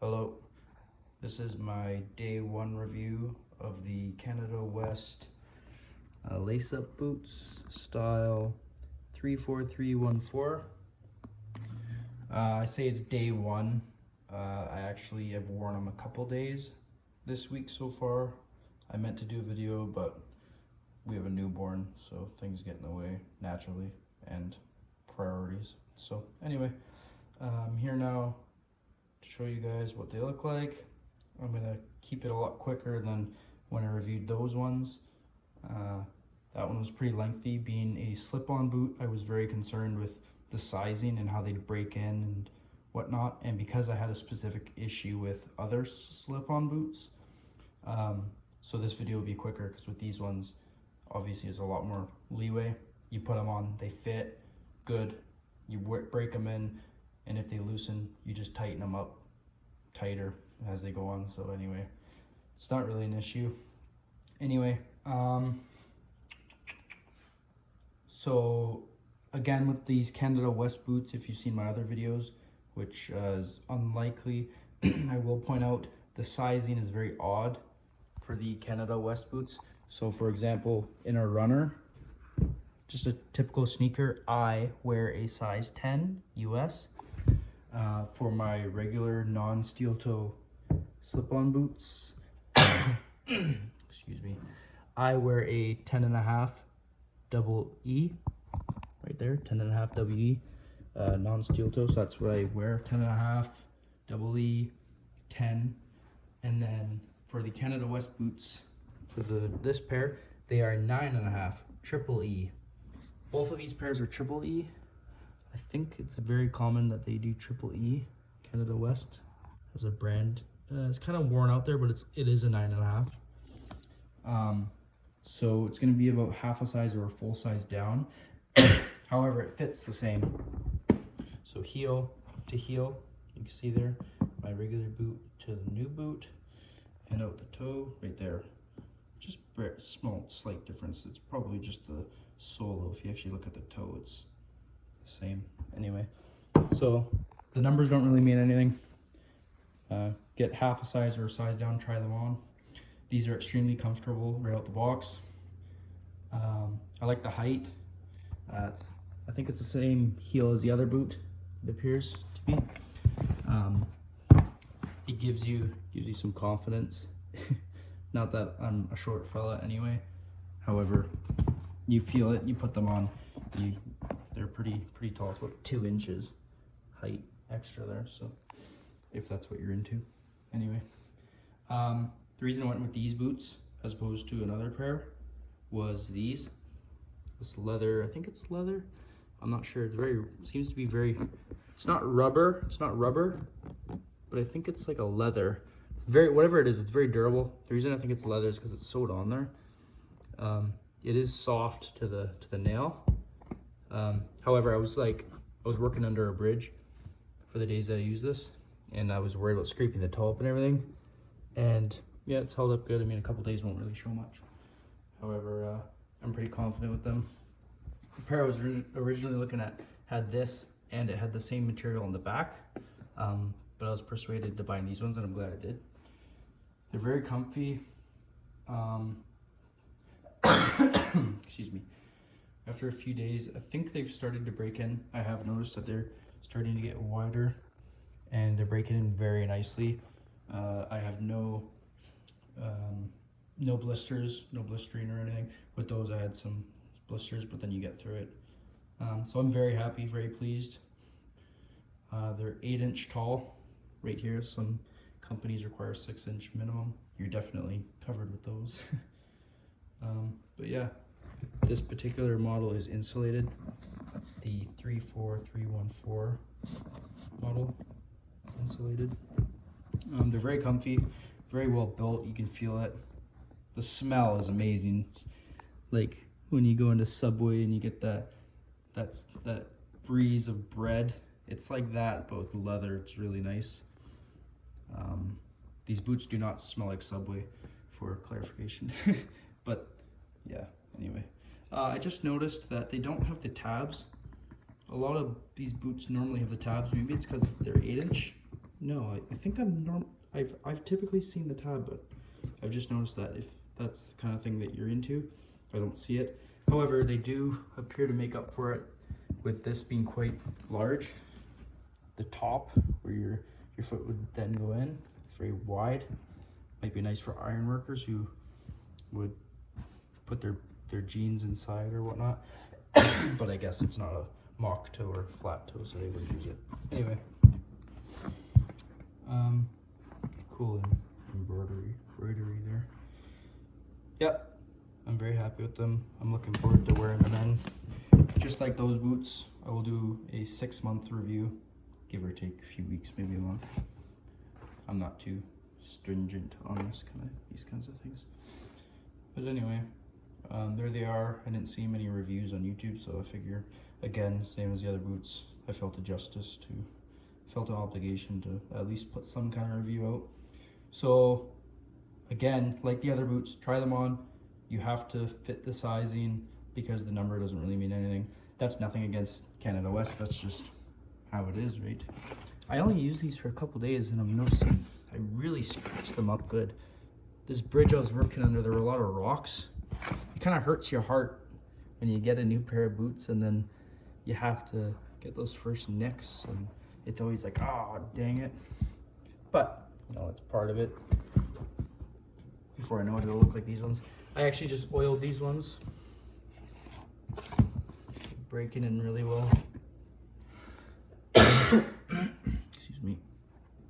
Hello, this is my day one review of the Canada West lace-up boots style 34314. I say it's day one. I actually have worn them a couple days this week so far. I meant to do a video, but we have a newborn, so things get in the way naturally and priorities. So anyway, I'm here now to show you guys what they look like. I'm gonna keep it a lot quicker than when I reviewed those ones. That one was pretty lengthy. Being a slip-on boot, I was very concerned with the sizing and how they'd break in and whatnot. And because I had a specific issue with other slip-on boots, so this video will be quicker, because with these ones, obviously there's a lot more leeway. You put them on, they fit good. You break them in, and if they loosen, you just tighten them up tighter as they go on. So anyway, it's not really an issue. Anyway, so again, with these Canada West boots, if you've seen my other videos, which is unlikely, I will point out the sizing is very odd for the Canada West boots. So for example, in a runner, just a typical sneaker, I wear a size 10 US. For my regular non-steel toe slip-on boots, excuse me, I wear a 10.5 double E, right there, 10.5 double E, non-steel toe, so that's what I wear, 10.5 double E, 10. And then for the Canada West boots, for this pair, they are 9.5 triple E. Both of these pairs are triple E. I think it's very common that they do triple E. Canada West as a brand. It's kind of worn out there, but it is a 9.5. So it's going to be about half a size or a full size down. However, it fits the same. So heel to heel, you can see there, my regular boot to the new boot, and out the toe right there. Just small, slight difference. It's probably just the sole. If you actually look at the toe, it's the same. Anyway, so the numbers don't really mean anything. Get half a size or a size down, try them on. These are extremely comfortable right out the box. I like the height. I think it's the same heel as the other boot, it appears to be. It gives you some confidence. Not that I'm a short fella anyway. However, you feel it, you put them on, they're pretty tall. It's about 2 inches height extra there, so if that's what you're into. Anyway, the reason I went with these boots as opposed to another pair was this leather. I think it's leather, I'm not sure. Seems to be very, it's not rubber, but I think it's like a leather. It's whatever it is, it's very durable. The reason I think it's leather is because it's sewed on there. It is soft to the nail. However, I was working under a bridge for the days that I use this, and I was worried about scraping the toe up and everything. And yeah, it's held up good. I mean, a couple days won't really show much. However, I'm pretty confident with them. The pair I was originally looking at had this, and it had the same material on the back. But I was persuaded to buy these ones, and I'm glad I did. They're very comfy. Excuse me. After a few days, I think they've started to break in. I have noticed that they're starting to get wider, and they're breaking in very nicely. I have no blisters, no blistering or anything. With those, I had some blisters, but then you get through it. So I'm very happy, very pleased. They're 8-inch tall right here. Some companies require 6-inch minimum. You're definitely covered with those. But yeah, this particular model is insulated. The 34314 model is insulated. They're very comfy, very well built. You can feel it. The smell is amazing. It's like when you go into Subway and you get that breeze of bread. It's like that, but with leather. It's really nice. These boots do not smell like Subway, for clarification. But yeah, anyway. I just noticed that they don't have the tabs. A lot of these boots normally have the tabs. Maybe it's because they're 8-inch no, I think I've typically seen the tab, but I've just noticed that if that's the kind of thing that you're into, I don't see it. However, they do appear to make up for it with this being quite large. The top where your foot would then go in, it's very wide. Might be nice for iron workers who would put their jeans inside or whatnot. But I guess it's not a mock toe or flat toe, so they wouldn't use it. Anyway, cool embroidery there. Yep, I'm very happy with them. I'm looking forward to wearing them in. Just like those boots, I will do a 6-month review, give or take a few weeks, maybe a month. I'm not too stringent on these kinds of things. But anyway, there they are. I didn't see many reviews on YouTube, so I figure, again, same as the other boots, I felt an obligation to at least put some kind of review out. So again, like the other boots, try them on. You have to fit the sizing because the number doesn't really mean anything. That's nothing against Canada West, that's just how it is, right? I only use these for a couple days and I'm noticing I really scratched them up good. This bridge I was working under, there were a lot of rocks. It kind of hurts your heart when you get a new pair of boots and then you have to get those first nicks, and it's always like, oh, dang it. But, you know, it's part of it. Before I know it, it'll look like these ones. I actually just oiled these ones. Breaking in really well. Excuse me.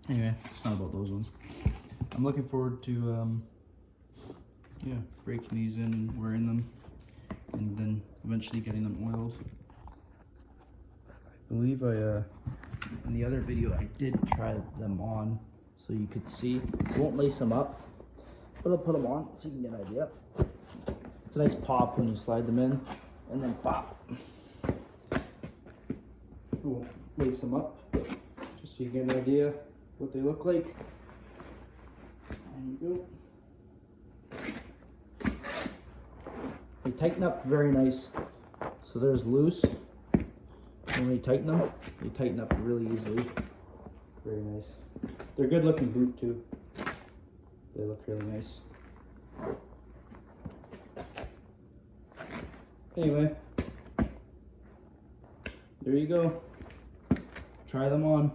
Anyway, it's not about those ones. I'm looking forward to yeah, breaking these in and wearing them, and then eventually getting them oiled. I believe in the other video I did try them on so you could see. I won't lace them up, but I'll put them on so you can get an idea. It's a nice pop when you slide them in, and then pop. We'll lace them up just so you get an idea what they look like. There you go. They tighten up very nice. So there's loose. When we tighten them, they tighten up really easily. Very nice. They're a good looking boot too. They look really nice. Anyway, there you go. Try them on.